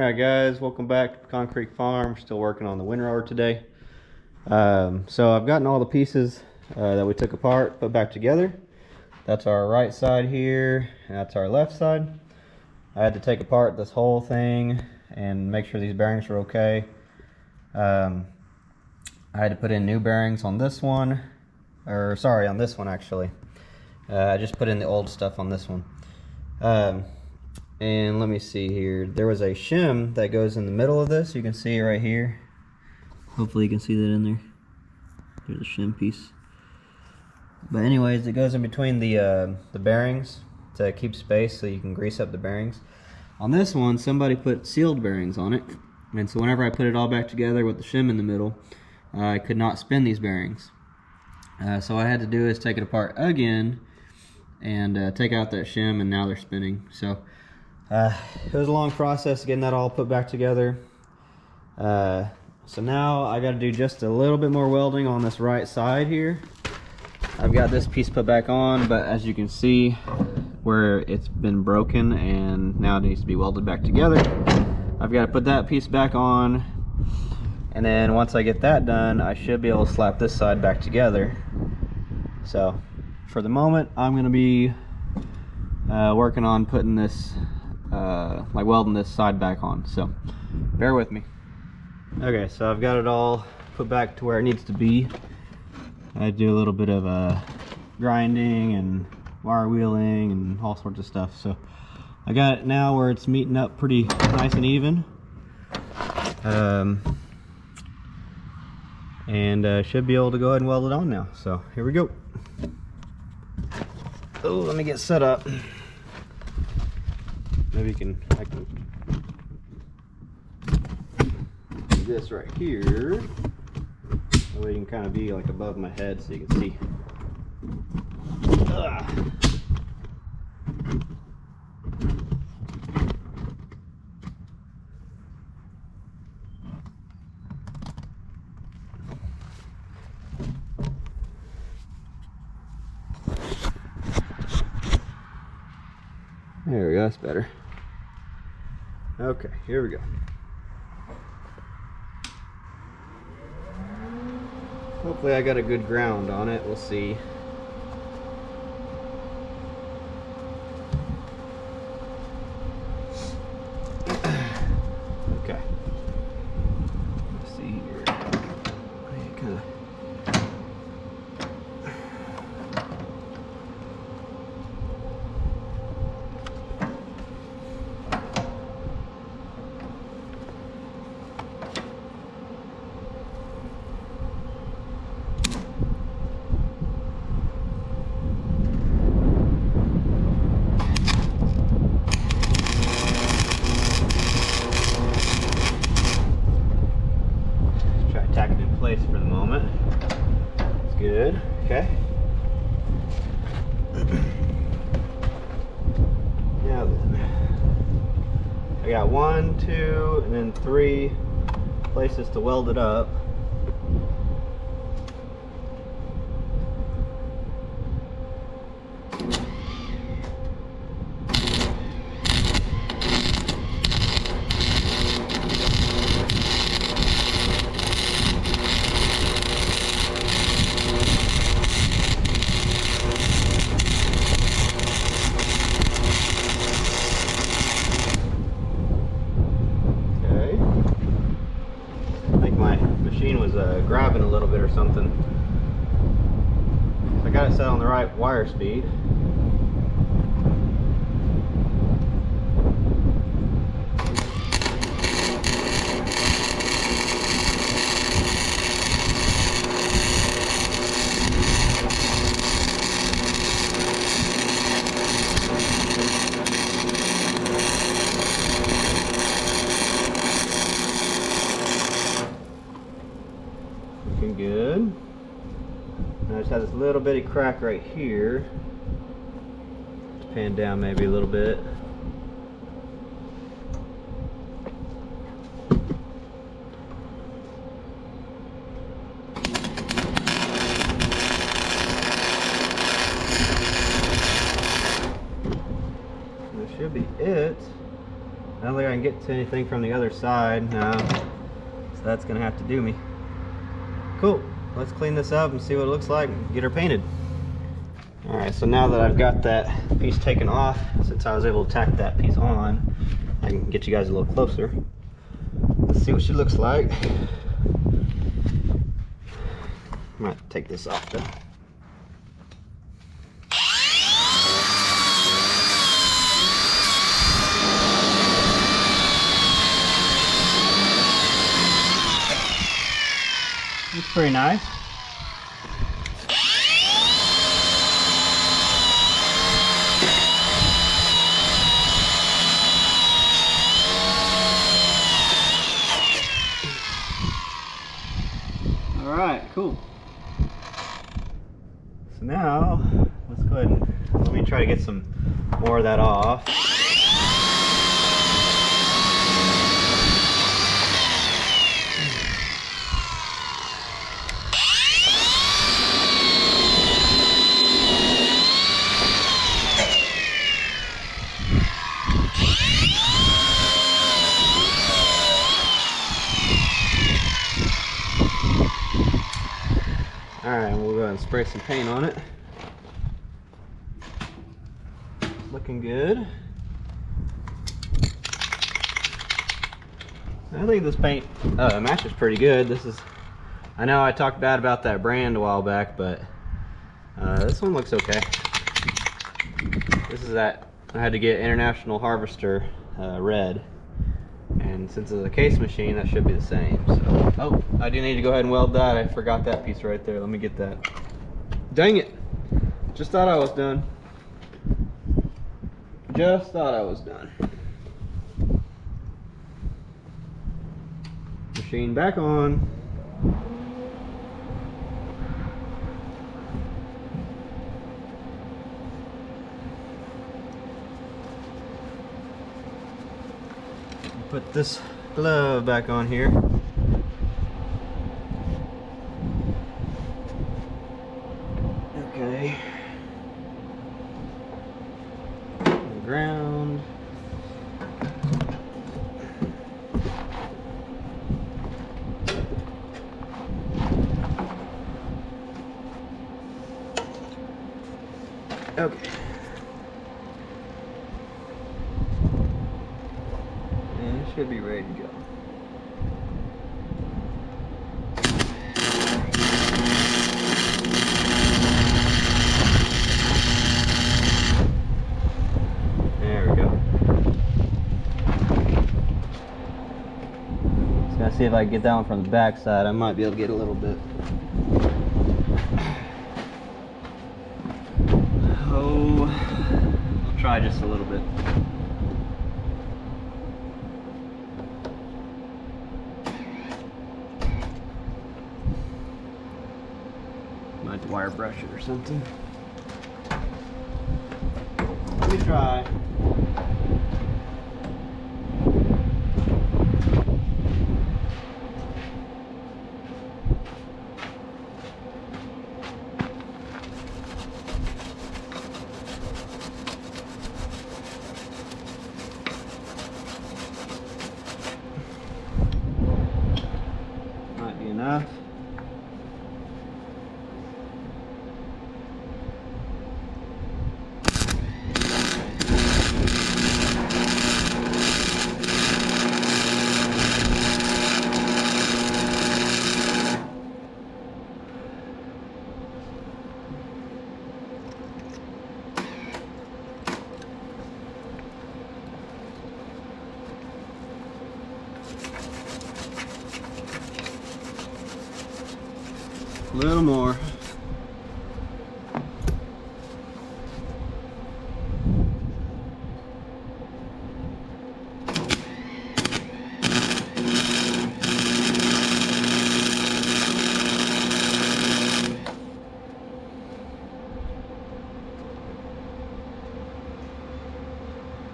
Alright guys, welcome back to Concrete Farm. Still working on the Windrower today. So I've gotten all the pieces that we took apart put back together. That's our right side here, and that's our left side. I had to take apart this whole thing and make sure these bearings were okay. I had to put in new bearings on this one, or sorry, on this one actually. I just put in the old stuff on this one. And let me see here, there was a shim that goes in the middle of this. You can see it right here. Hopefully you can see that in there. There's a shim piece. But anyways, it goes in between the bearings to keep space so you can grease up the bearings. On this one, somebody put sealed bearings on it. And so whenever I put it all back together with the shim in the middle, I could not spin these bearings. So what I had to do is take it apart again and take out that shim, and now they're spinning. So it was a long process getting that all put back together. So now I got to do just a little bit more welding on this right side here. I've got this piece put back on, but as you can see where it's been broken and now it needs to be welded back together. I've got to put that piece back on, and then once I get that done, I should be able to slap this side back together. So for the moment, I'm going to be working on putting this like welding this side back on, so bear with me. Okay, so I've got it all put back to where it needs to be. I do a little bit of grinding and wire wheeling and all sorts of stuff, so I got it now where it's meeting up pretty nice and even, and should be able to go ahead and weld it on now. So here we go. Oh, let me get set up. Maybe I can do this right here. That way you can kind of be like above my head so you can see. There we go, that's better. Okay, here we go. Hopefully I got a good ground on it, we'll see. Okay. Let's see here. Kinda. Place for the moment. It's good. Okay. Now then, I got 1, 2, and then 3 places to weld it up. Machine was grabbing a little bit or something. So I got it set on the right wire speed. Looking good. Now I just have this little bitty crack right here. Let's pan down maybe a little bit. That should be it. I don't think I can get to anything from the other side now, so that's gonna have to do me. Cool, let's clean this up and see what it looks like and get her painted. All right, so now that I've got that piece taken off, since I was able to tack that piece on, I can get you guys a little closer. Let's see what she looks like. I might take this off though. Looks pretty nice. All right, cool. So now let's go ahead and let me try to get some more of that off. Alright, we'll go ahead and spray some paint on it. Looking good. I think this paint matches pretty good. This is, I know I talked bad about that brand a while back, but this one looks okay. This is that, I had to get International Harvester red. And since it's a case machine, that should be the same. So, oh, I do need to go ahead and weld that. I forgot that piece right there. Let me get that. Dang it. Just thought I was done. Just thought I was done. Machine back on. Put this glove back on here. Okay. The ground. Okay. Should be ready to go. There we go. Just gotta see if I can get that one from the back side. I might be able to get a little bit. Oh, I'll try just a little bit. Might wire brush it or something. Let me try. Might be enough. A little more.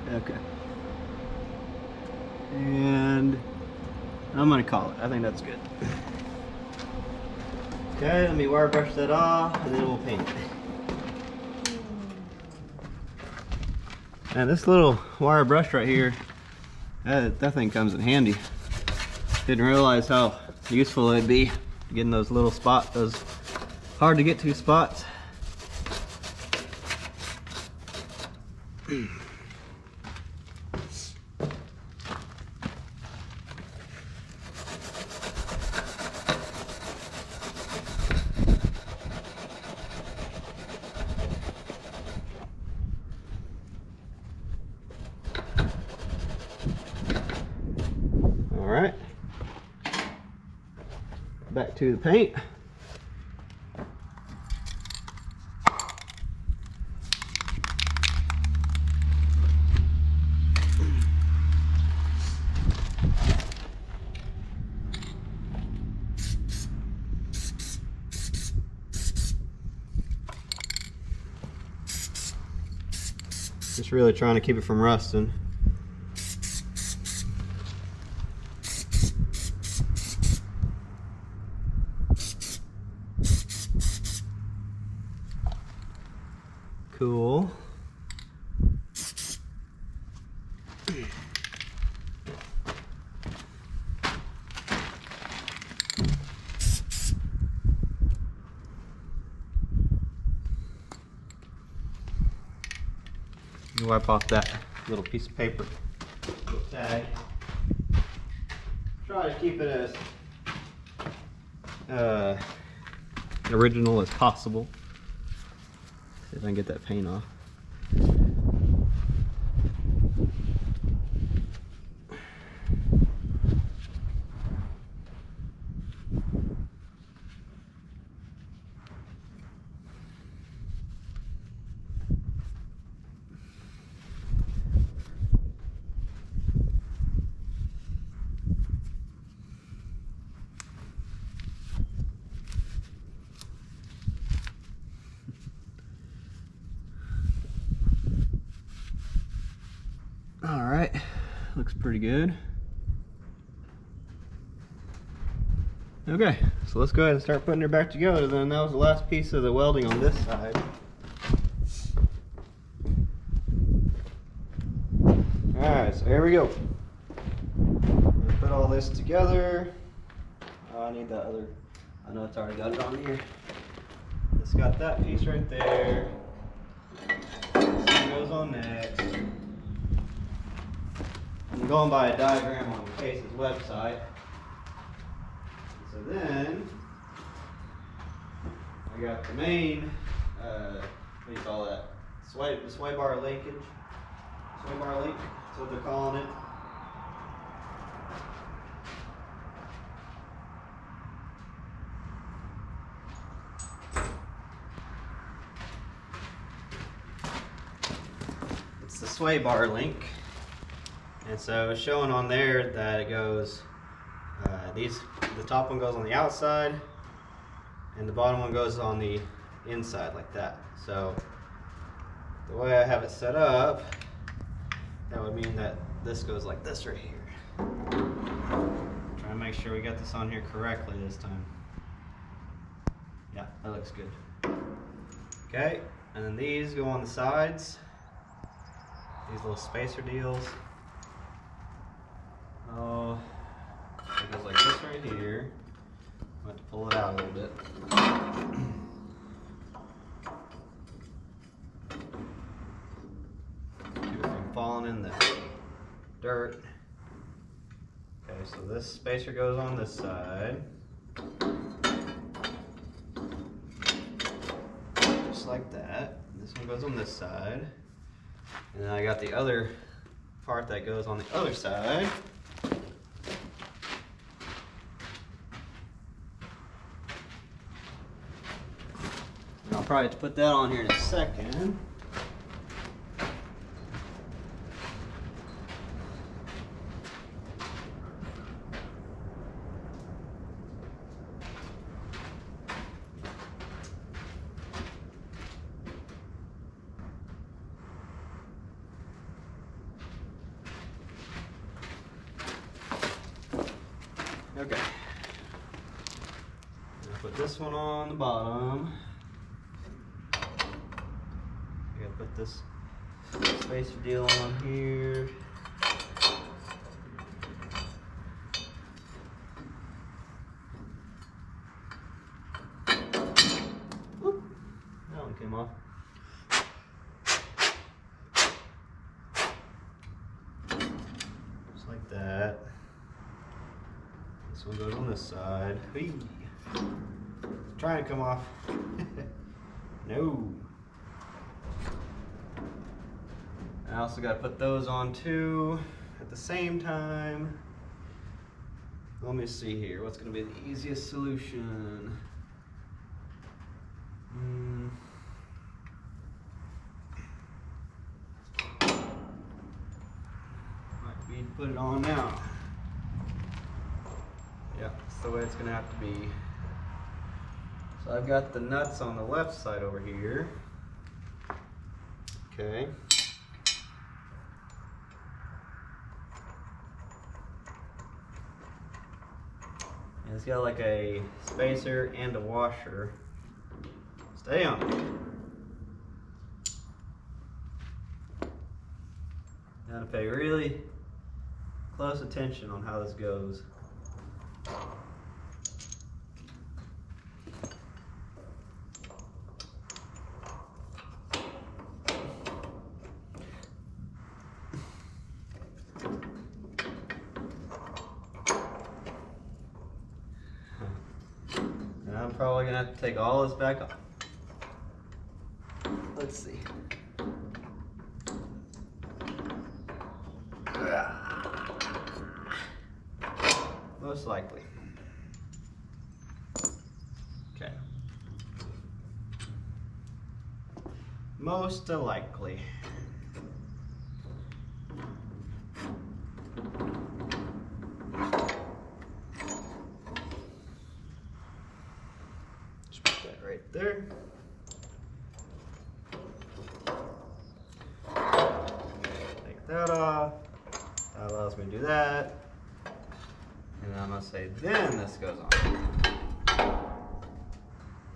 Okay. And I'm gonna call it. I think that's good. Okay, let me wire brush that off and then we'll paint it. And this little wire brush right here That thing comes in handy. Didn't realize how useful it'd be getting those little spots, those hard to get to spots. All right, back to the paint. Just really trying to keep it from rusting. Cool. Wipe off that little piece of paper tag. Try to keep it as original as possible. See if I can get that paint off. All right, looks pretty good. Okay, so let's go ahead and start putting her back together then. That was the last piece of the welding on this side. All right, so here we go. Put all this together. I need that other, I know it's already got it on here. It's got that piece right there. This one goes on next. I'm going by a diagram on Case's website. So then, I got the main, what do you call that? The sway bar linkage. Sway bar link, that's what they're calling it. It's the sway bar link. And so it's showing on there that it goes, the top one goes on the outside and the bottom one goes on the inside like that. So the way I have it set up, that would mean that this goes like this right here. Try to make sure we got this on here correctly this time. Yeah, that looks good. Okay, and then these go on the sides. These little spacer deals. Oh, it goes like this right here. I have to pull it out a little bit. Keep it from falling in the dirt. Okay, so this spacer goes on this side. Just like that. This one goes on this side. And then I got the other part that goes on the other side. I'll probably have to put that on here in a second. Okay. I'll put this one on the bottom. I gotta put this spacer deal on here. one came off. Just like that. This one goes on this side. Whee! Trying to come off. No. I also got to put those on too at the same time. Let me see here. What's going to be the easiest solution? Might be to put it on now. Yeah, that's the way it's going to have to be. So I've got the nuts on the left side over here. Okay. And it's got like a spacer and a washer. Stay on it. Now to pay really close attention on how this goes. And I'm probably gonna have to take all this back off. Let's see. Most likely. Okay. Most likely. Just put that right there. Take that off. That allows me to do that. And I'm gonna say, then this goes on.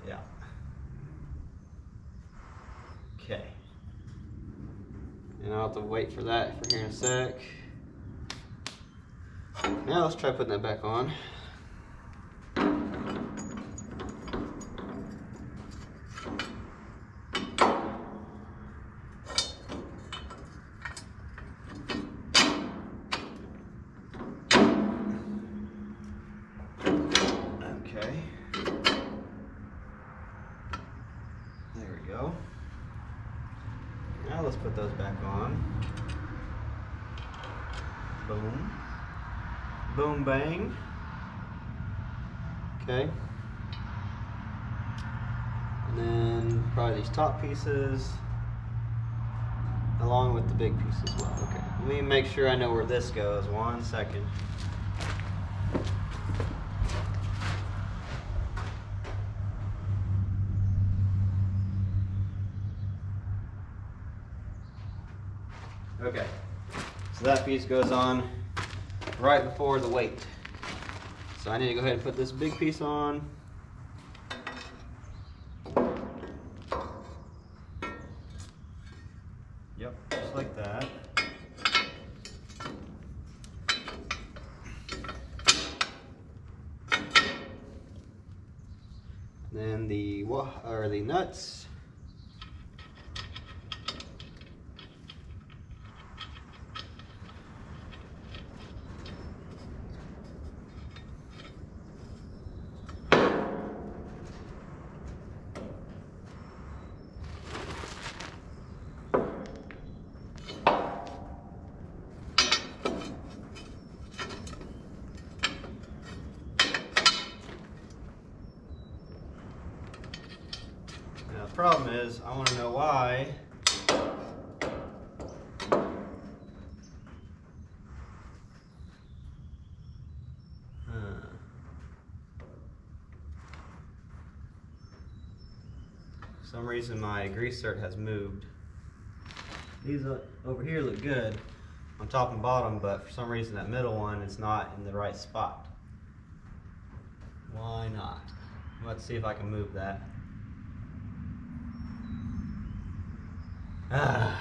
Yeah. Okay. And I'll have to wait for that for here in a sec. Now let's try putting that back on. There we go. Now let's put those back on. Boom. Boom bang. Okay. And then probably these top pieces along with the big piece as well. Okay. Let me make sure I know where this goes. 1 second. Okay, so that piece goes on right before the weight. So I need to go ahead and put this big piece on. Yep, just like that. Then the nuts. Now the problem is, I want to know why for some reason my grease zerk has moved. These over here look good on top and bottom, but for some reason that middle one is not in the right spot. Why not? Let's see if I can move that. Alright,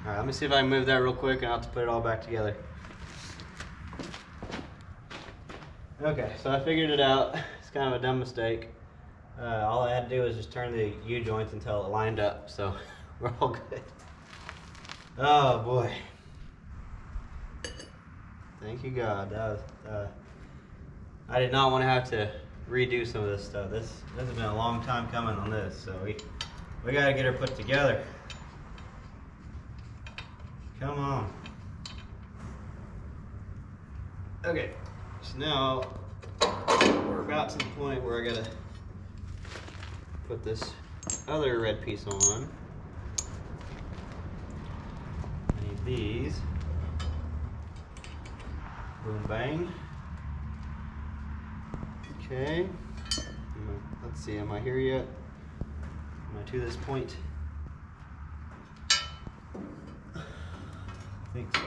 let me see if I can move that real quick and I'll have to put it all back together. Okay, so I figured it out. It's kind of a dumb mistake. All I had to do was just turn the U-joints until it lined up, so we're all good. Oh boy. Thank you God. That was, I did not want to have to redo some of this stuff. This has been a long time coming on this, so we got to get her put together. Come on. Okay, so now we're about to the point where I gotta put this other red piece on. I need these. Boom, bang. Okay. Let's see, am I here yet? Am I to this point? I think so.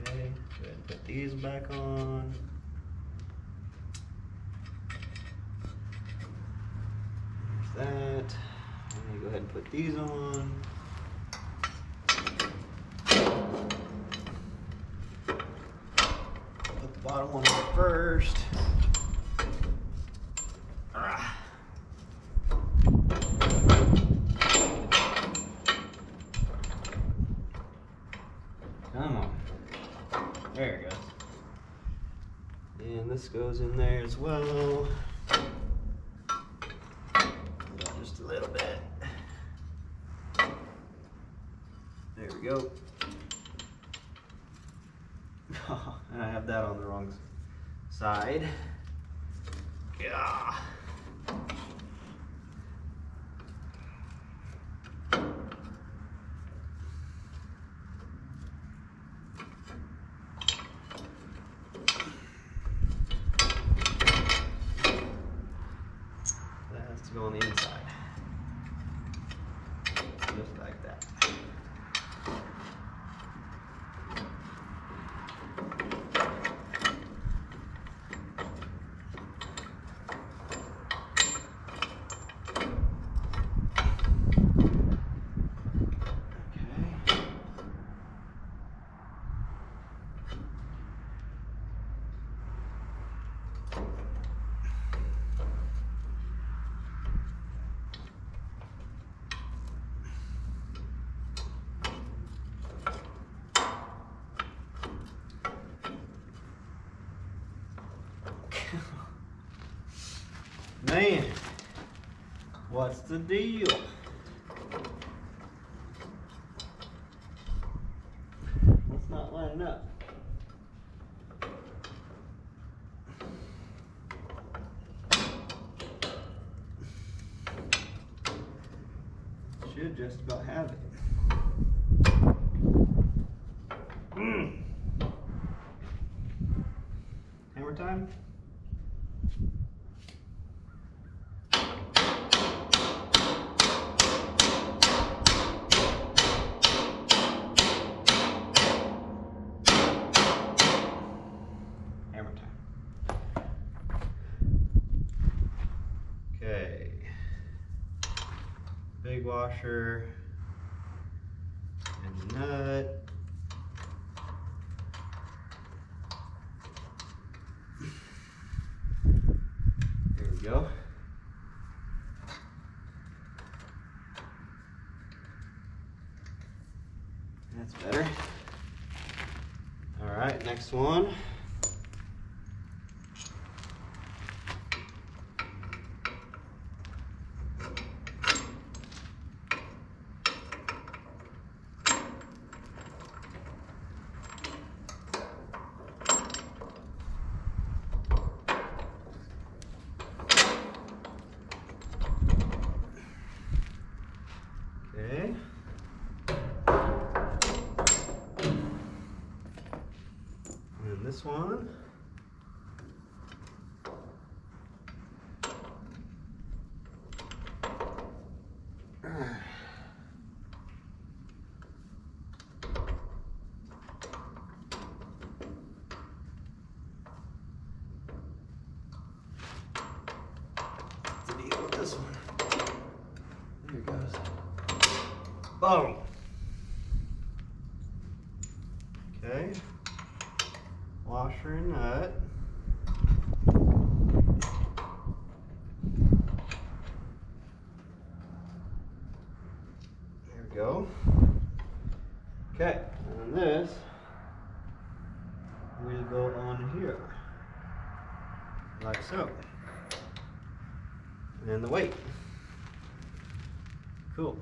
Okay, go ahead and put these back on. There's that. I'm gonna go ahead and put these on. Put the bottom one on first. Come on. There it goes. And this goes in there as well. Just a little bit. There we go. And I have that on the wrong side. Yeah. That has to go on the inside. Just like that. Man, what's the deal? It's not lining up. Should just about have it. Hammer time? Okay, big washer and the nut. There we go. That's better. All right, next one. Okay. And this one. What's the deal with this one? There it goes. Boom. Okay. Washer and nut. There we go. Okay, and then this will go on here, like so. And then the weight. Cool.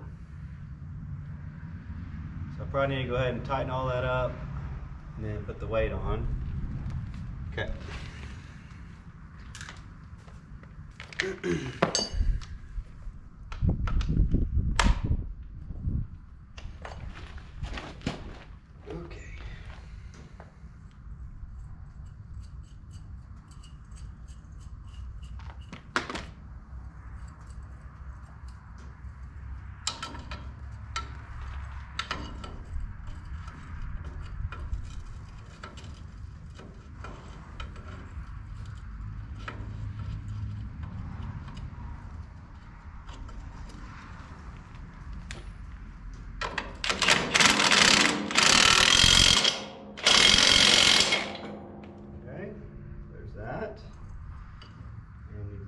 So I probably need to go ahead and tighten all that up and then put the weight on. Okay.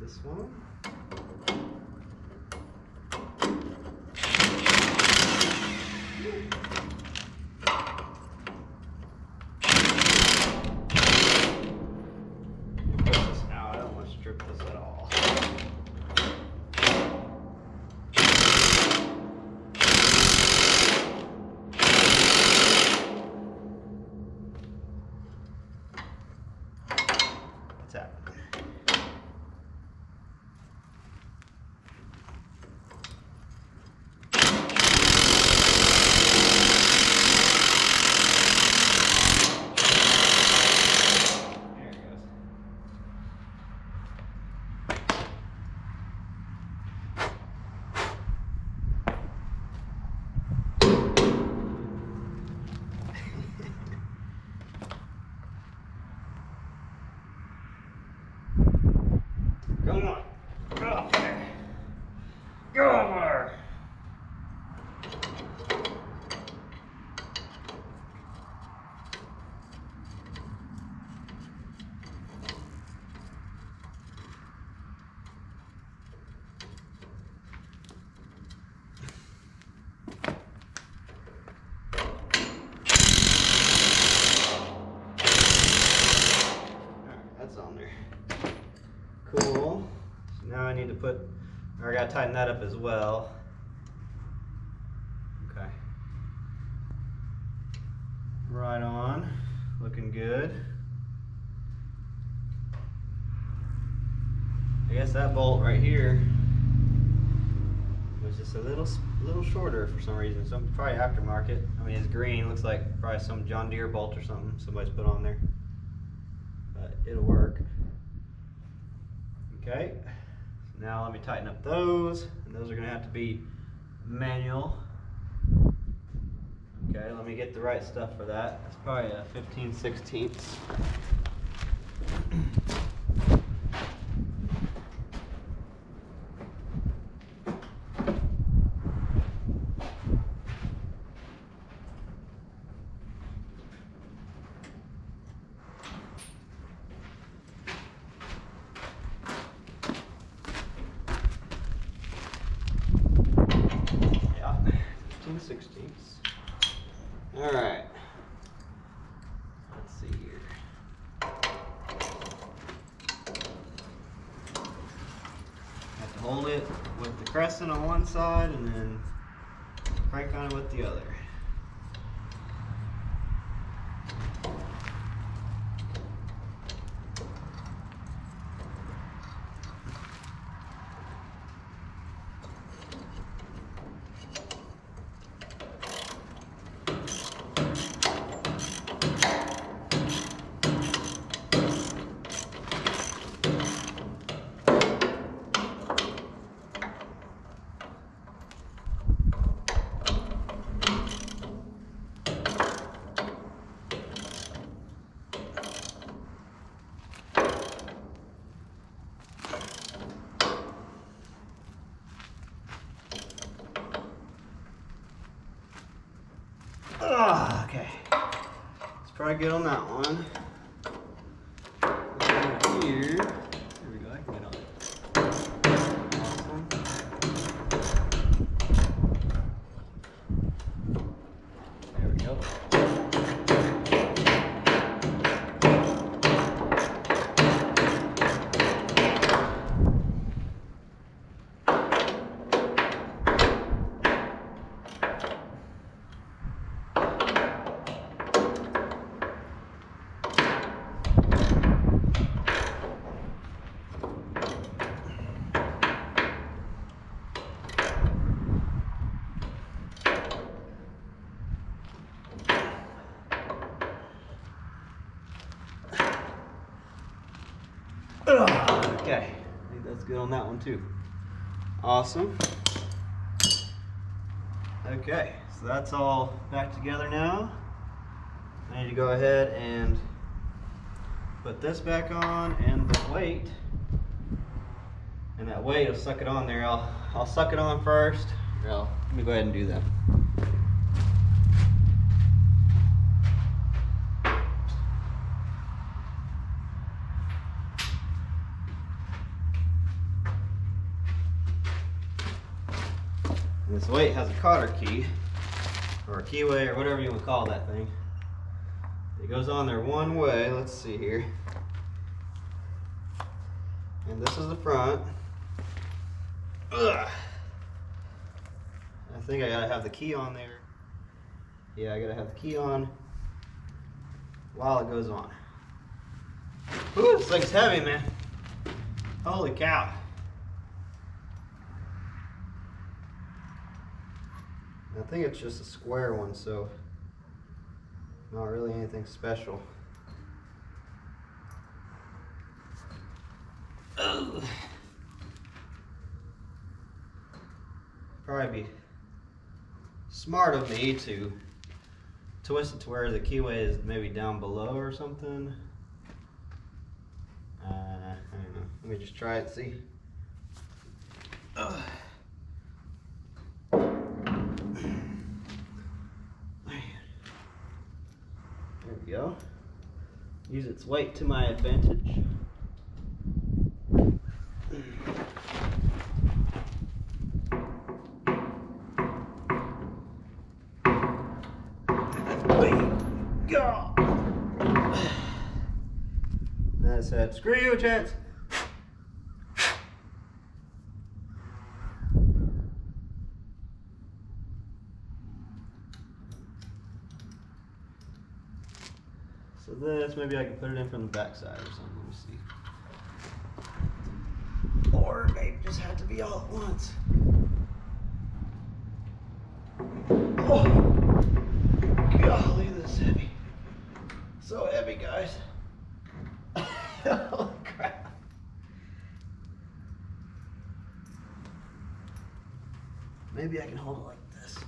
This one. Put this out. I don't want to strip this at all. What's that? Come on. Go up there. Go over. That's on there. Cool. So now I need to put, or I gotta tighten that up as well. Okay. Right on. Looking good. I guess that bolt right here was just a little shorter for some reason. Some probably aftermarket. I mean, it's green. Looks like probably some John Deere bolt or something somebody's put on there. But it'll work. Okay, so now let me tighten up those, and those are going to have to be manual. Okay, let me get the right stuff for that. It's probably a 15/16. Yeah, 15/16. All right. Let's see here. Have to hold it with the crescent on one side and then crank on it with the other. Okay. It's probably good on that one. Over here. There we go. I can get on it. Awesome. There we go. Okay, I think that's good on that one too. Awesome. Okay, so that's all back together now. I need to go ahead and put this back on and the weight. And that weight will suck it on there. I'll suck it on first. Let me go ahead and do that. This weight has a cotter key, or a keyway, or whatever you want to call that thing. It goes on there one way. Let's see here. And this is the front. Ugh. I think I gotta have the key on there. Yeah, I gotta have the key on while it goes on. Ooh, this thing's heavy, man. Holy cow. I think it's just a square one, so not really anything special. Ugh. Probably be smart of me to twist it to where the keyway is maybe down below or something. I don't know. Let me just try it and see. Ugh. There we go. Use its weight to my advantage. Go. I said, screw you, Chance. So this, maybe I can put it in from the back side or something. Let me see. Or maybe it just had to be all at once. Oh, golly, this is heavy. So heavy, guys. Holy crap. Maybe I can hold it like this.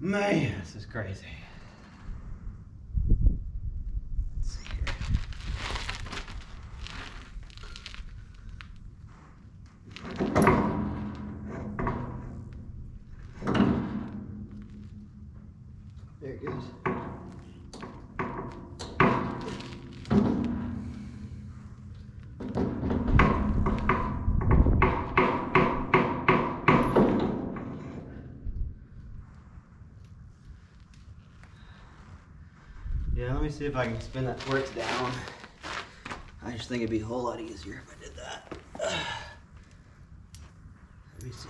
Man, this is crazy. Let's see here. There it goes. Yeah, let me see if I can spin that where it's down. I just think it'd be a whole lot easier if I did that. Let me see.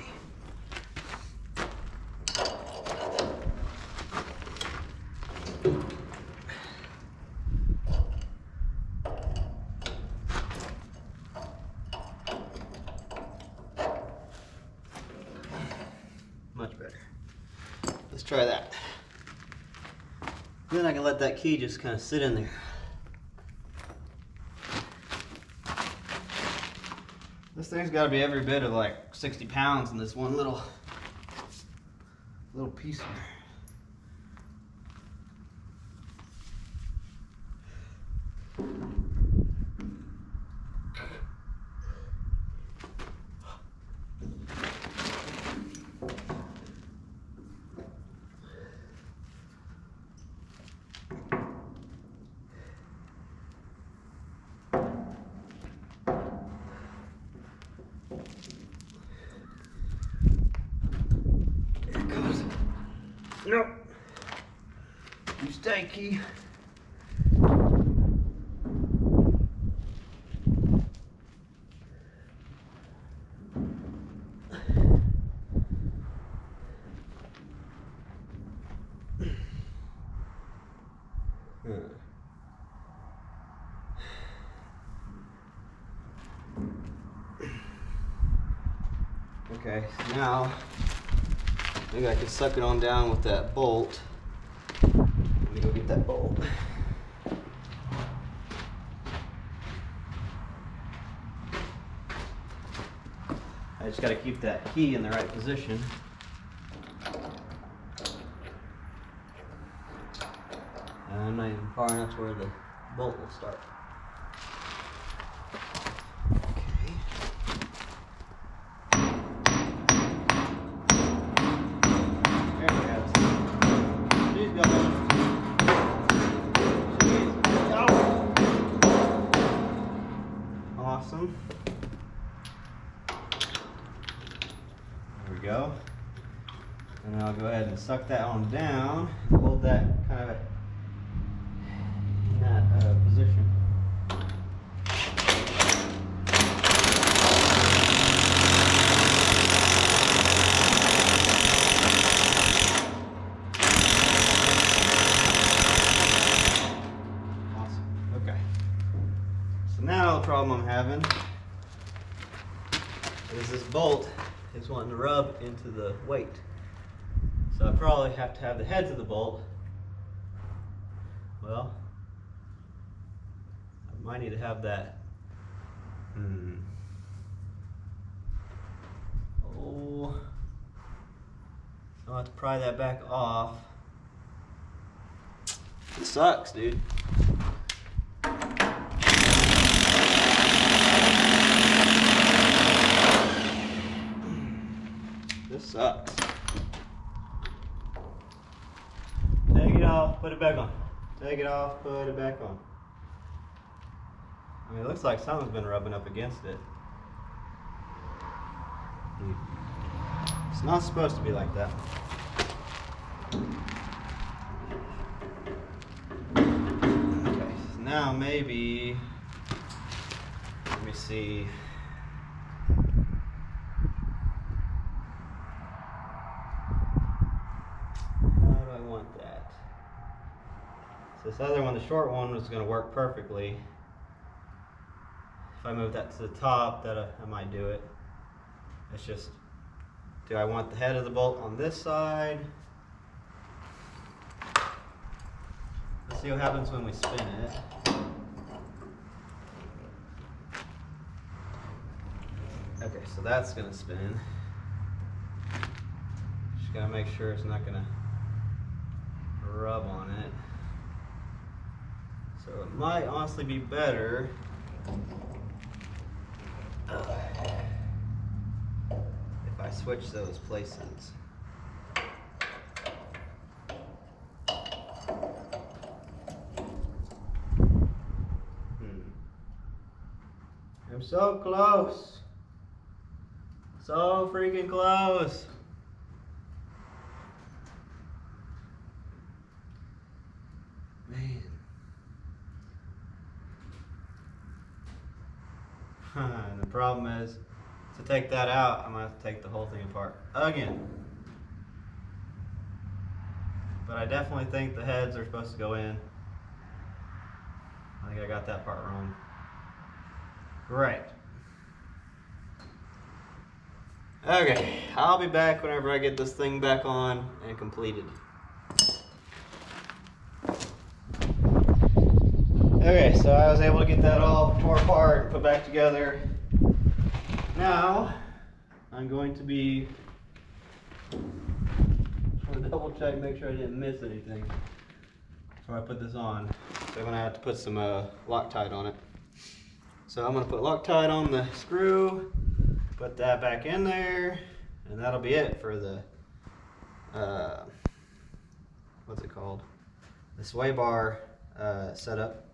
Much better. Let's try that. Then I can let that key just kind of sit in there. This thing's got to be every bit of like 60 pounds in this one little piece here. Nope. You stay, Key. Okay, so now maybe I can suck it on down with that bolt. Let me go get that bolt. I just got to keep that key in the right position. And I'm not even far enough to where the bolt will start. Awesome. There we go. And then I'll go ahead and suck that on down. Hold that kind of in that position. Awesome. Okay. So now the problem I'm having is this bolt is wanting to rub into the weight. So I probably have to have the heads of the bolt. Well, I might need to have that. Oh, I'll have to pry that back off. It sucks, dude. This sucks. Take it off, put it back on. Take it off, put it back on. I mean, it looks like something's been rubbing up against it. It's not supposed to be like that. Okay, so now maybe, let me see. This other one, the short one, was going to work perfectly. If I move that to the top, I might do it. It's just, do I want the head of the bolt on this side? Let's see what happens when we spin it. Okay, so that's going to spin. Just got to make sure it's not going to rub on it. So it might honestly be better if I switch those places. I'm so close. So freaking close. Man. And the problem is, to take that out, I'm going to have to take the whole thing apart again. But I definitely think the heads are supposed to go in. I think I got that part wrong. Great. Okay, I'll be back whenever I get this thing back on and completed. Okay, so I was able to get that all tore apart and put back together. Now, I'm going to be trying to double check, make sure I didn't miss anything before I put this on. So I'm gonna have to put some Loctite on it. So I'm gonna put Loctite on the screw, put that back in there, and that'll be it for the what's it called? The sway bar setup.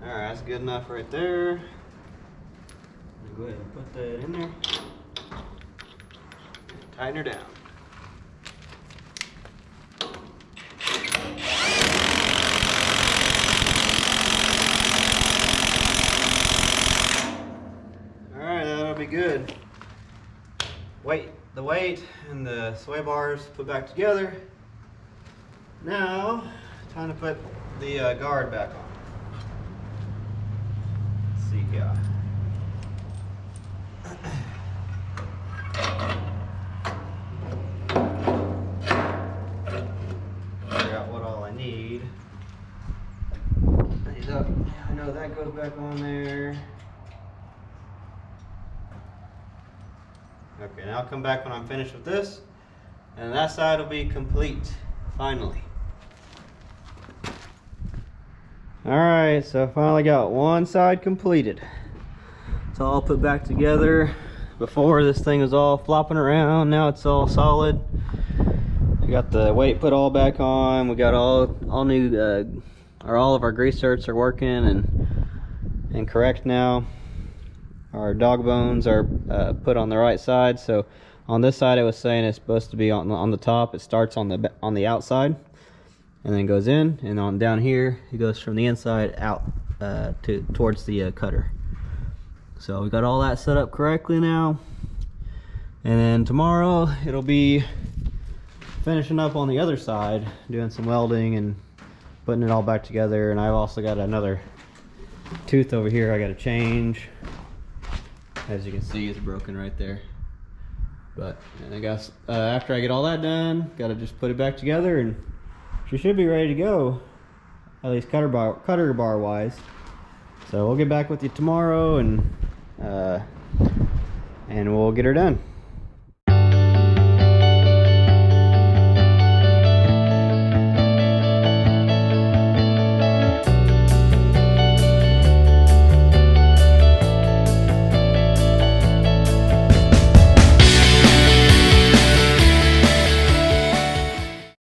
Alright, that's good enough right there. Go ahead and put that in there. Tighten her down. Alright, that'll be good. The weight and the sway bars put back together. Now, time to put the guard back on. Let's see here. Figure out what all I need. I know that goes back on there. Okay, now I'll come back when I'm finished with this, and that side will be complete, finally. Alright, so I finally got one side completed. It's all put back together. Before, this thing was all flopping around. Now it's all solid. We got the weight put all back on. We got all new, all of our grease zerks are working and correct now. Our dog bones are put on the right side. So on this side, it was saying it's supposed to be on the top. It starts on the outside and then goes in, and on down here it goes from the inside out towards the cutter. So we got all that set up correctly now, and then tomorrow it'll be finishing up on the other side, doing some welding and putting it all back together. And I've also got another tooth over here I got to change. As you can see, it's broken right there. But I guess after I get all that done, gotta just put it back together, and she should be ready to go, at least cutter bar wise. So we'll get back with you tomorrow, and we'll get her done.